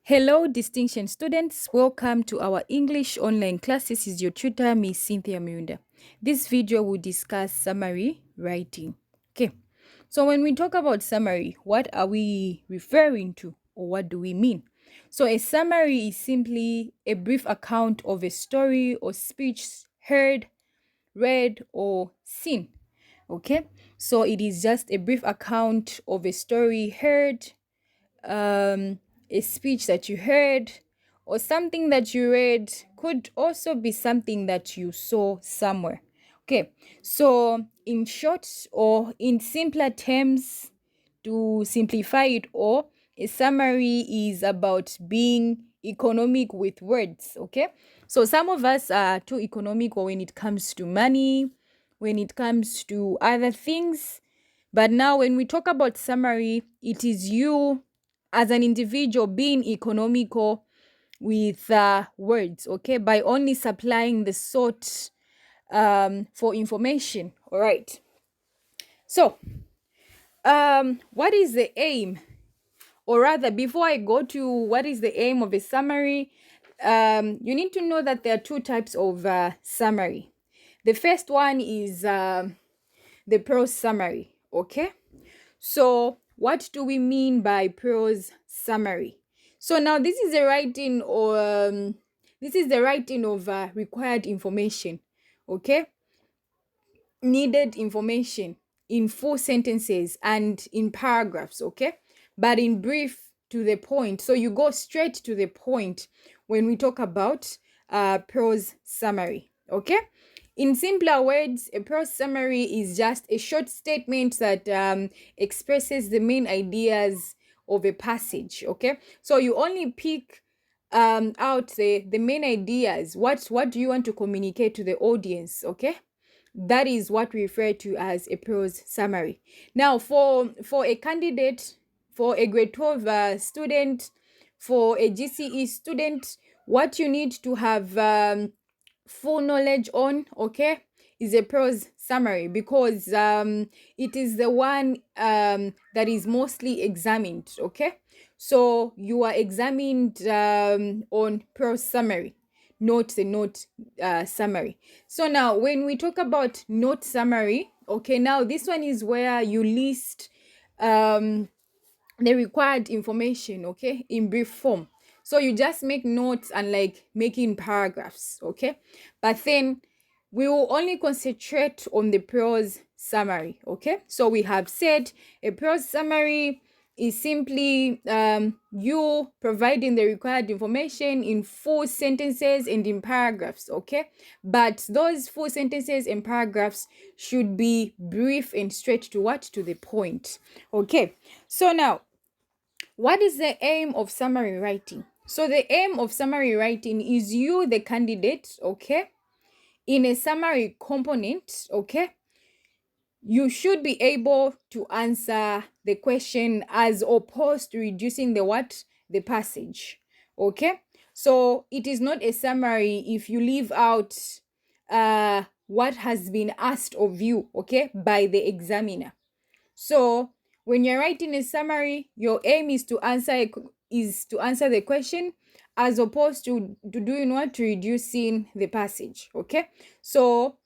Hello, distinction students. Welcome to our English online class. This is your tutor, Miss Cynthia Miunda. This video will discuss summary writing. Okay, so when we talk about summary, what are we referring to or what do we mean? So a summary is simply a brief account of a story or speech heard, read, or seen. Okay, so it is just a brief account of a story heard, um, a speech that you heard, or something that you read. Could also be something that you saw somewhere. Okay, so in short or in simpler terms, to simplify it all, a summary is about being economic with words. Okay, so some of us are too economical when it comes to money, when it comes to other things. But now, when we talk about summary, it is you as an individual being economical with words, okay, by only supplying the sort for information. All right. So, what is the aim? Or rather, before I go to what is the aim of a summary, you need to know that there are two types of summary. The first one is the prose summary, okay? So, what do we mean by prose summary? So now this is the writing or required information, okay? Needed information in full sentences and in paragraphs, okay? But in brief, to the point. So you go straight to the point when we talk about prose summary, okay? In simpler words, a prose summary is just a short statement that expresses the main ideas of a passage, okay? So you only pick out the main ideas. What do you want to communicate to the audience, okay? That is what we refer to as a prose summary. Now, for a candidate, for a grade 12 student, for a GCE student, what you need to have full knowledge on, okay, is a prose summary, because it is the one that is mostly examined, okay? So you are examined on prose summary, not the note summary. So now when we talk about note summary, okay, now this one is where you list the required information, okay, in brief form. So you just make notes and like making paragraphs, okay? But then we will only concentrate on the prose summary, okay? So we have said a prose summary is simply you providing the required information in full sentences and in paragraphs, okay? But those full sentences and paragraphs should be brief and straight to what? To the point, okay? So now, what is the aim of summary writing? So the aim of summary writing is you, the candidate, okay, in a summary component, okay, you should be able to answer the question as opposed to reducing the passage, okay? So it is not a summary if you leave out what has been asked of you, okay, by the examiner. So when you're writing a summary, your aim is to answer the question as opposed to doing what? To reducing the passage, okay? So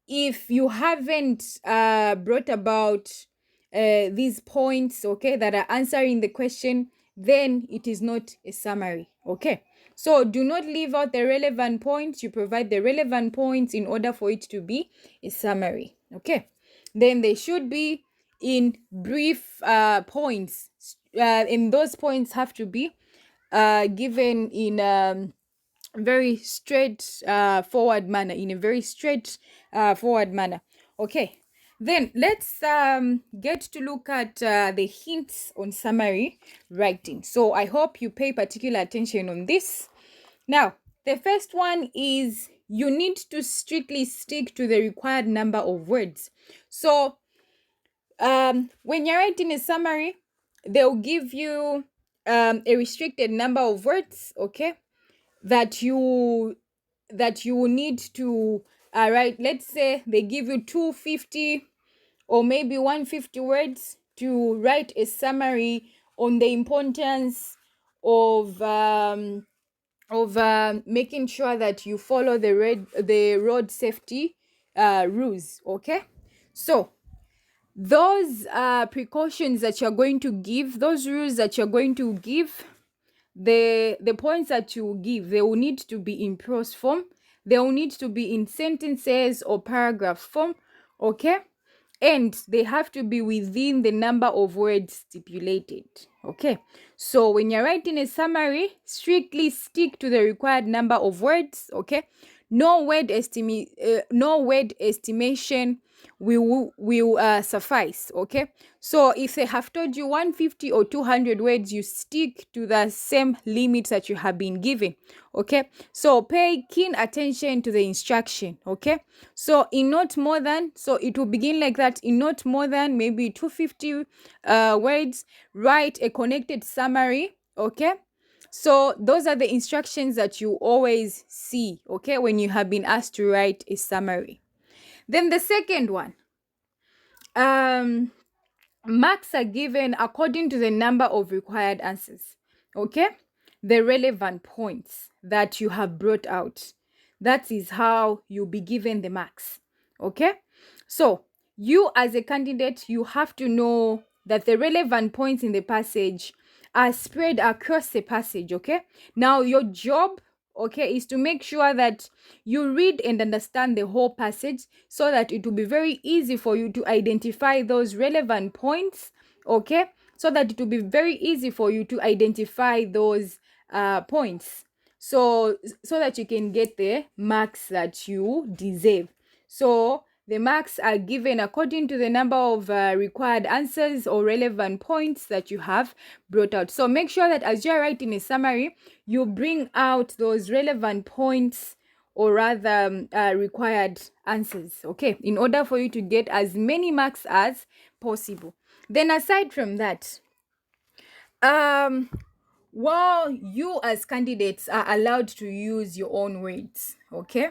if you haven't brought about these points, okay, that are answering the question, then it is not a summary, okay? So do not leave out the relevant points. You provide the relevant points in order for it to be a summary, okay? Then they should be in brief points, and those points have to be given in very straight forward manner, in a very straight forward manner, okay? Then let's get to look at the hints on summary writing. So I hope you pay particular attention on this. Now, the first one is you need to strictly stick to the required number of words. So when you're writing a summary, they'll give you a restricted number of words, okay, that you will need to write. Let's say they give you 250 or maybe 150 words to write a summary on the importance of making sure that you follow the road safety rules. Okay, so those precautions that you're going to give, those rules that you're going to give, the points that you give, they will need to be in prose form, they will need to be in sentences or paragraph form. Okay, and they have to be within the number of words stipulated. Okay, so when you're writing a summary, strictly stick to the required number of words. Okay, no word estimation will suffice. Okay, so if they have told you 150 or 200 words, you stick to the same limits that you have been given. Okay, so pay keen attention to the instruction. Okay, so in not more than, so it will begin like that: in not more than maybe 250 words, write a connected summary. Okay, so those are the instructions that you always see, okay, when you have been asked to write a summary. Then the second one, marks are given according to the number of required answers. Okay, the relevant points that you have brought out, that is how you'll be given the marks. Okay, so you as a candidate, you have to know that the relevant points in the passage are spread across the passage. Okay, now your job, okay, is to make sure that you read and understand the whole passage, so that it will be very easy for you to identify those relevant points. Okay, so that it will be very easy for you to identify those points, so that you can get the marks that you deserve. So the marks are given according to the number of required answers or relevant points that you have brought out. So make sure that as you're writing a summary, you bring out those relevant points, or rather required answers, okay, in order for you to get as many marks as possible. Then aside from that, while you as candidates are allowed to use your own words. Okay,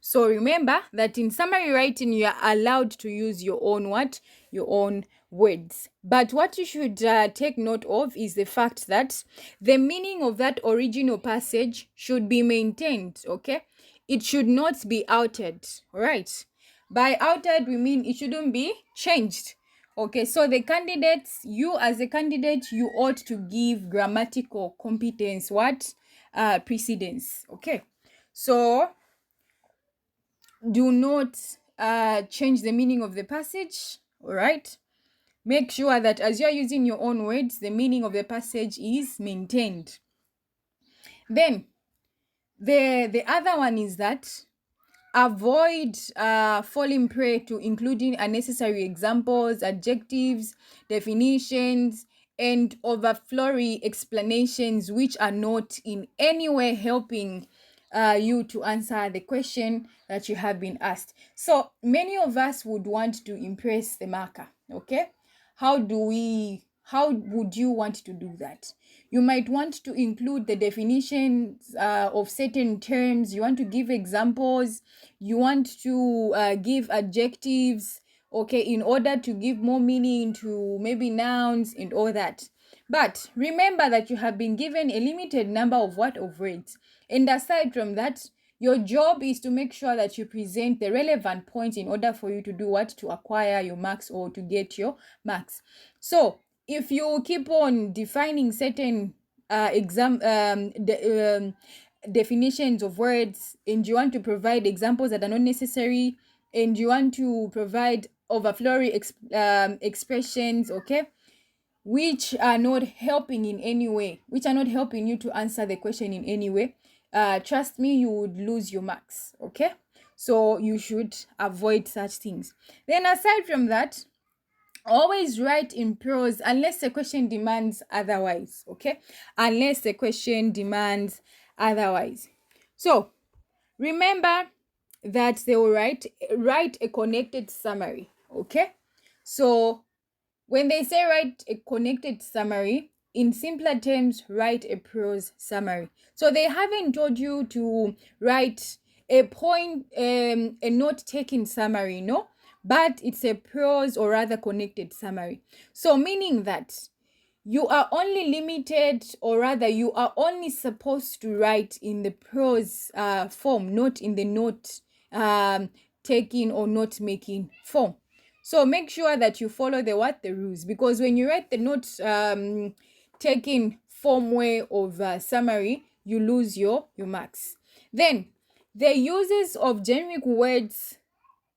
so remember that in summary writing, you are allowed to use your own your own words. But what you should take note of is the fact that the meaning of that original passage should be maintained. Okay, it should not be altered. All right, by altered we mean it shouldn't be changed. Okay, so the candidates, you as a candidate, you ought to give grammatical competence precedence. Okay, so do not change the meaning of the passage. All right, make sure that as you're using your own words, the meaning of the passage is maintained. Then the other one is that avoid falling prey to including unnecessary examples, adjectives, definitions, and overflowing explanations which are not in any way helping you to answer the question that you have been asked. So many of us would want to impress the marker. Okay, how would you want to do that? You might want to include the definitions of certain terms. You want to give examples. You want to give adjectives, okay, in order to give more meaning to maybe nouns and all that. But remember that you have been given a limited number of words. And aside from that, your job is to make sure that you present the relevant points in order for you to do what? To acquire your marks or to get your marks. So if you keep on defining certain definitions of words, and you want to provide examples that are not necessary, and you want to provide overflowing expressions, okay, which are not helping in any way, which are not helping you to answer the question in any way, trust me, you would lose your marks. Okay, so you should avoid such things. Then aside from that, always write in prose unless the question demands otherwise. Okay, unless the question demands otherwise. So remember that they will write a connected summary. Okay, so when they say write a connected summary, in simpler terms, write a prose summary. So they haven't told you to write a note-taking summary, but it's a prose or rather connected summary. So meaning that you are only limited, or rather you are only supposed to write in the prose form, not in the note taking or note making form. So make sure that you follow the rules, because when you write the note taking form way of summary, you lose your marks. Then the uses of generic words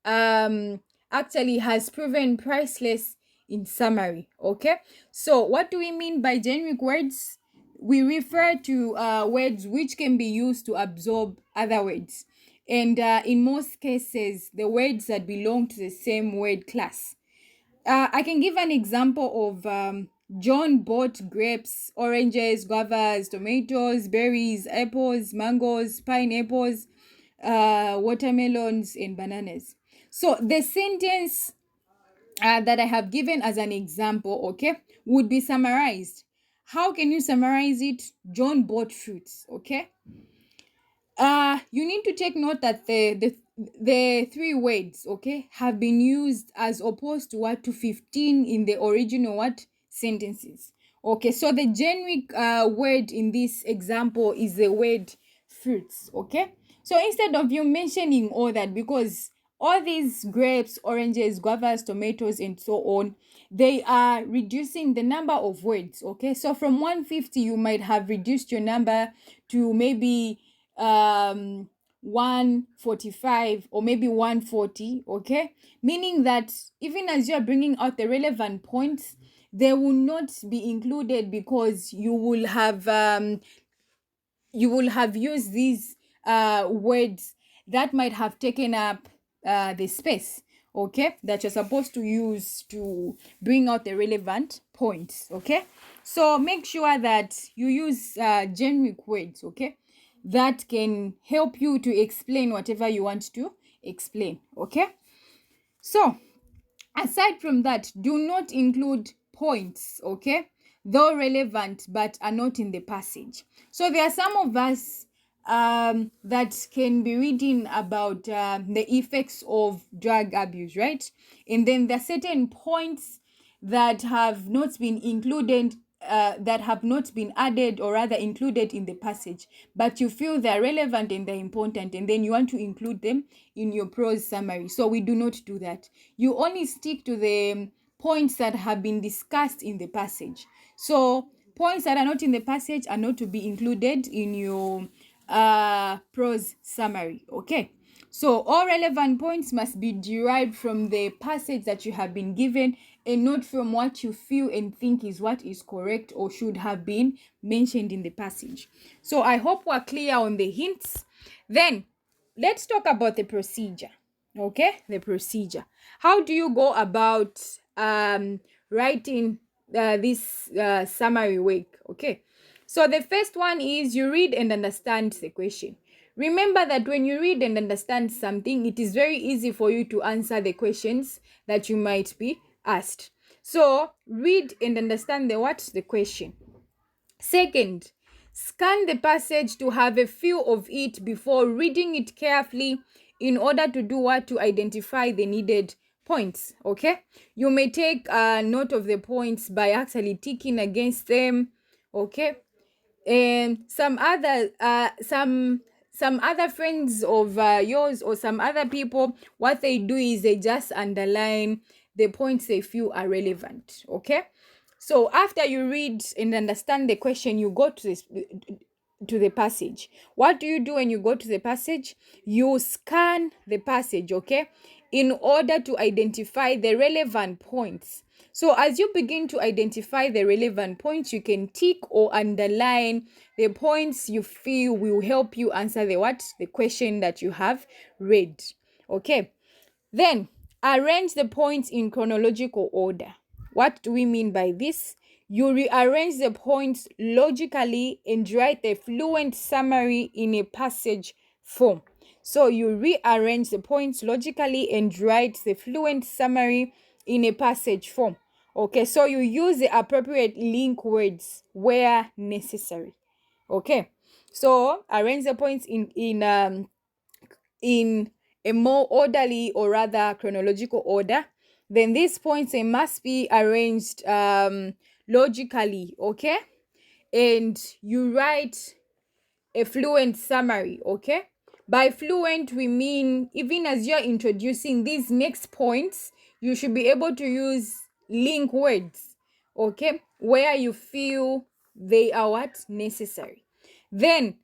um actually has proven priceless in summary. Okay, so what do we mean by generic words? We refer to words which can be used to absorb other words, and in most cases the words that belong to the same word class. I can give an example of John bought grapes, oranges, guavas, tomatoes, berries, apples, mangoes, pineapples, watermelons, and bananas. So the sentence that I have given as an example, okay, would be summarized. How can you summarize it? John bought fruits, okay? You need to take note that the three words, okay, have been used as opposed to what to 15 in the original what sentences. Okay, so the generic word in this example is the word fruits. Okay, so instead of you mentioning all that, because all these grapes, oranges, guavas, tomatoes, and so on, they are reducing the number of words. Okay, so from 150 you might have reduced your number to maybe 145 or maybe 140. Okay, meaning that even as you are bringing out the relevant points, they will not be included, because you will have used these words that might have taken up the space, okay, that you're supposed to use to bring out the relevant points. Okay, so make sure that you use generic words, okay, that can help you to explain whatever you want to explain. Okay, so aside from that, do not include points, okay, though relevant but are not in the passage. So there are some of us that can be reading about the effects of drug abuse, right? And then there are certain points that have not been included, that have not been added or rather included in the passage, but you feel they're relevant and they're important, and then you want to include them in your prose summary. So we do not do that. You only stick to the points that have been discussed in the passage. So points that are not in the passage are not to be included in your prose summary. Okay, so all relevant points must be derived from the passage that you have been given, and not from what you feel and think is what is correct or should have been mentioned in the passage. So I hope we're clear on the hints. Then let's talk about the procedure. Okay, the procedure. How do you go about writing this summary work? Okay, so the first one is you read and understand the question. Remember that when you read and understand something, it is very easy for you to answer the questions that you might be asked. So read and understand the question. Second, scan the passage to have a feel of it before reading it carefully, in order to do what? To identify the needed points. Okay, you may take note of the points by actually ticking against them. Okay, and some other friends of yours or some other people, what they do is they just underline the points they feel are relevant. Okay, so after you read and understand the question, you go to the passage. What do you do when you go to the passage? You scan the passage, okay, in order to identify the relevant points. So as you begin to identify the relevant points, you can tick or underline the points you feel will help you answer the question that you have read. Okay, then arrange the points in chronological order. What do we mean by this? You rearrange the points logically and write a fluent summary in a passage form. So you rearrange the points logically and write the fluent summary in a passage form. Okay, so you use the appropriate link words where necessary. Okay, so arrange the points in a more orderly or rather chronological order. Then these points, they must be arranged logically, okay? And you write a fluent summary, okay? By fluent, we mean even as you're introducing these next points, you should be able to use link words, okay? Where you feel they are what? Necessary. Then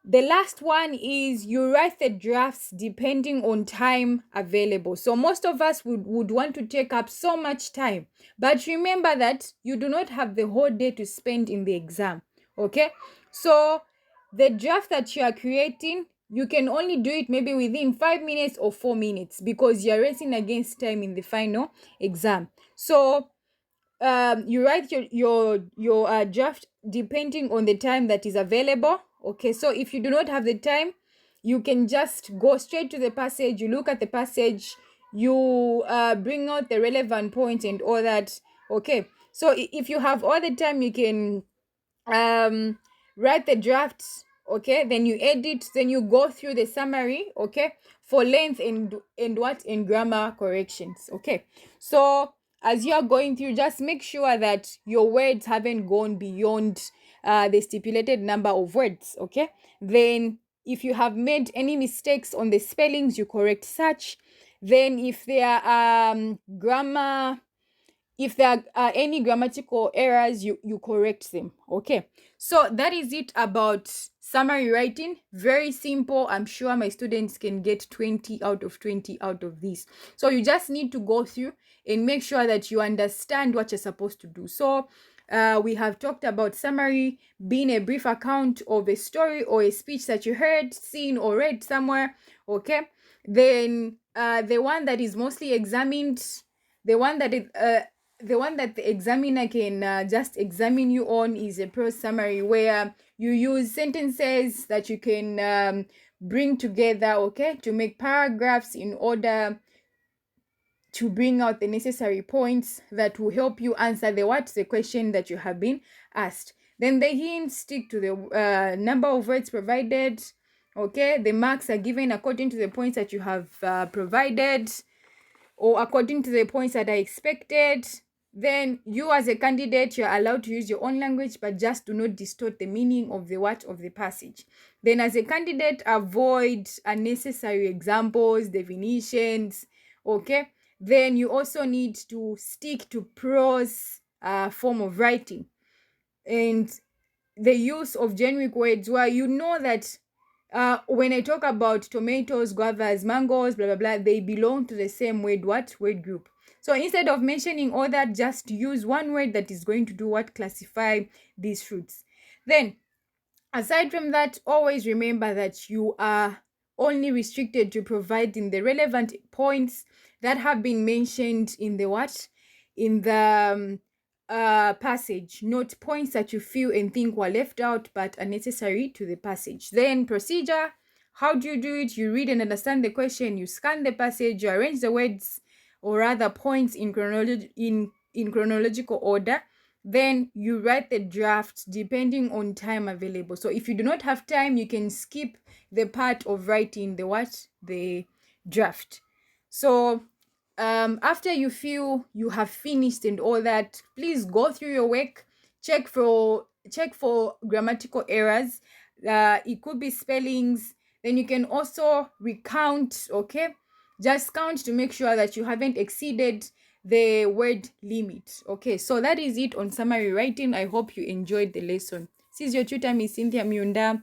the last one is you write the drafts depending on time available. So most of us would want to take up so much time. But remember that you do not have the whole day to spend in the exam. Okay? So the draft that you are creating, you can only do it maybe within 5 minutes or 4 minutes because you're racing against time in the final exam. So you write your draft depending on the time that is available. Okay, so if you do not have the time, you can just go straight to the passage. You look at the passage, you bring out the relevant points and all that. Okay, so if you have all the time, you can write the draft. Okay, then you edit, then you go through the summary, okay, for length and what in grammar corrections. Okay, so as you're going through, just make sure that your words haven't gone beyond the stipulated number of words. Okay, then if you have made any mistakes on the spellings, you correct such. Then if there are if there are any grammatical errors, you correct them. Okay, so that is it about summary writing. Very simple. I'm sure my students can get 20 out of 20 out of this. So you just need to go through and make sure that you understand what you're supposed to do. So we have talked about summary being a brief account of a story or a speech that you heard, seen, or read somewhere. Okay, then the one that is mostly examined, the one that is the one that the examiner can just examine you on, is a prose summary, where you use sentences that you can bring together, okay, to make paragraphs in order to bring out the necessary points that will help you answer the question that you have been asked. Then the hints stick to the number of words provided. Okay, the marks are given according to the points that you have provided, or according to the points that are expected. Then you as a candidate, you're allowed to use your own language, but just do not distort the meaning of the passage. Then as a candidate, avoid unnecessary examples, definitions. Okay, then you also need to stick to prose form of writing, and the use of generic words where you know that when I talk about tomatoes, guavas, mangoes, blah, blah, blah, they belong to the same word group. So instead of mentioning all that, just use one word that is going to do classify these fruits. Then, aside from that, always remember that you are only restricted to providing the relevant points that have been mentioned in the passage, not points that you feel and think were left out but are necessary to the passage. Then procedure, how do you do it? You read and understand the question, you scan the passage, you arrange the words or rather points in chronological order. Then you write the draft depending on time available. So if you do not have time, you can skip the part of writing the draft. So after you feel you have finished and all that, please go through your work, check for grammatical errors. It could be spellings. Then you can also recount. Okay, just count to make sure that you haven't exceeded the word limit. Okay, so that is it on summary writing. I hope you enjoyed the lesson. This is your tutor, Miss Cynthia Miunda.